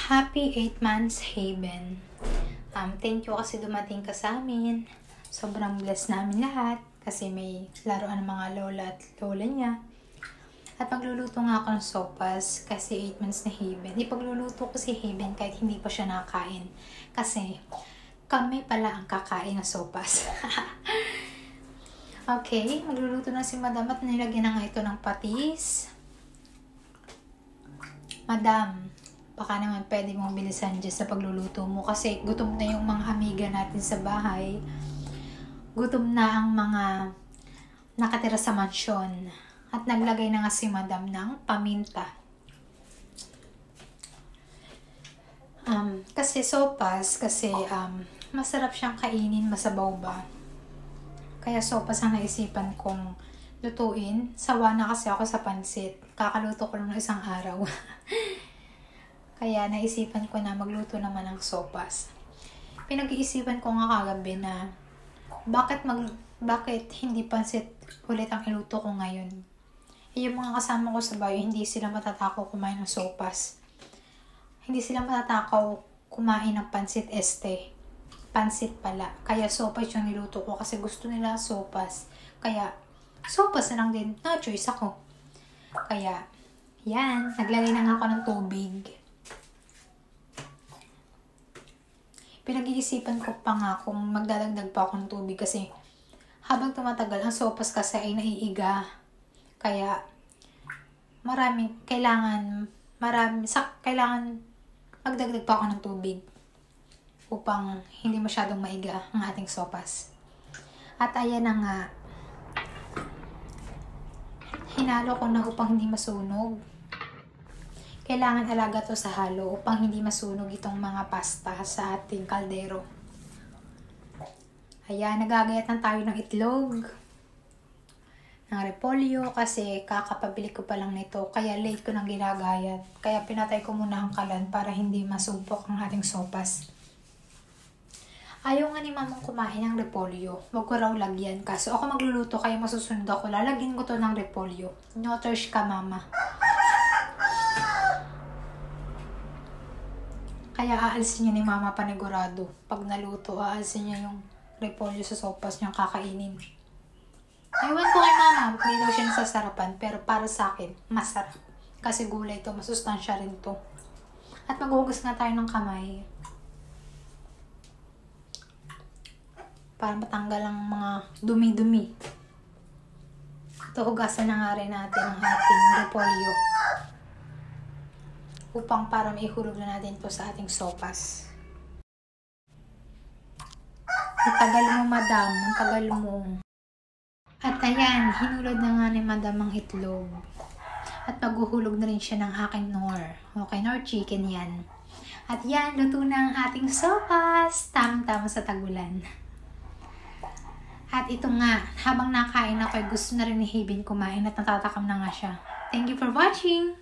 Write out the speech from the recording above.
Happy 8 months, Haven. Thank you kasi dumating ka sa amin. Sobrang blessed namin lahat kasi may laruan ng mga lola at lola niya. At magluluto nga ako ng sopas kasi 8 months na Haven. Ipagluluto ko si Haven kahit hindi pa siya nakakain. Kasi kami pala ang kakain ng sopas. Okay, magluluto na si Madam at nilagyan na nga ito ng patis. Madam, baka naman pwede mong bilisan dyan sa pagluluto mo kasi gutom na yung mga amiga natin sa bahay. Gutom na ang mga nakatira sa mansyon. At naglagay na nga si Madam ng paminta. Kasi sopas, masarap siyang kainin, masabaw ba? Kaya sopas ang naisipan kong lutuin. Sawa na kasi ako sa pansit. Kakaluto ko lang ng isang araw. Kaya naisipan ko na magluto naman ng sopas. Pinag-iisipan ko nga kagabi na bakit hindi pansit ulit ang iluto ko ngayon. Yung mga kasama ko sa bayo, hindi sila matatakaw kumain ng sopas. Hindi sila matatakaw kumain ng pansit este. Pansit pala. Kaya sopas yung niluto ko kasi gusto nila sopas. Kaya sopas na lang din. No choice ako. Kaya yan. Naglagay na nga ako ng tubig. Pinag-iisipan ko pa nga kung magdadagdag pa ako ng tubig kasi habang tumatagal ang sopas kasi ay naiiga. Kaya kailangan magdagdag pa ako ng tubig upang hindi masyadong maiga ang ating sopas. At ayan na nga. Hinalo ko na upang hindi masunog. Kailangan alaga to sa halo upang hindi masunog itong mga pasta sa ating kaldero. Ayan, nagagayat na tayo ng itlog. Ng repolyo kasi kakapabili ko pa lang nito. Kaya late ko nang ginagayat. Kaya pinatay ko muna ang kalan para hindi masumpok ang ating sopas. Ayaw nga ni mamang kumain ng repolyo. Huwag ko raw lagyan. Kaso ako magluluto kaya masusunod ako. Lalagyan ko to ng repolyo. Notorish ka, mama. Kaya aalsin niya ni mama panigurado. Pag naluto, aalsin niya yung repolyo sa sopas niyang kakainin. Ewan ko kay mama, hindi daw siya nasasarapan. Pero para sa akin, masarap. Kasi gulay to, masustansya rin to. At maghugas nga tayo ng kamay. Para matanggal ang mga dumi-dumi. Ito, hugasan na nga rin natin ang ating repolyo. Upang para maihulog na natin to sa ating sopas. Ang tagal mo, madam. Ang tagal mo. At ayan, hinulod na nga ni madam ang itlog. At maghuhulog na rin siya ng aking Knorr. Okay, Knorr chicken yan. At yan, luto na ang ating sopas. Tamang-tama sa tagulan. At ito nga, habang nakain ako, gusto na rin ni Haven kumain at natatakam na nga siya. Thank you for watching!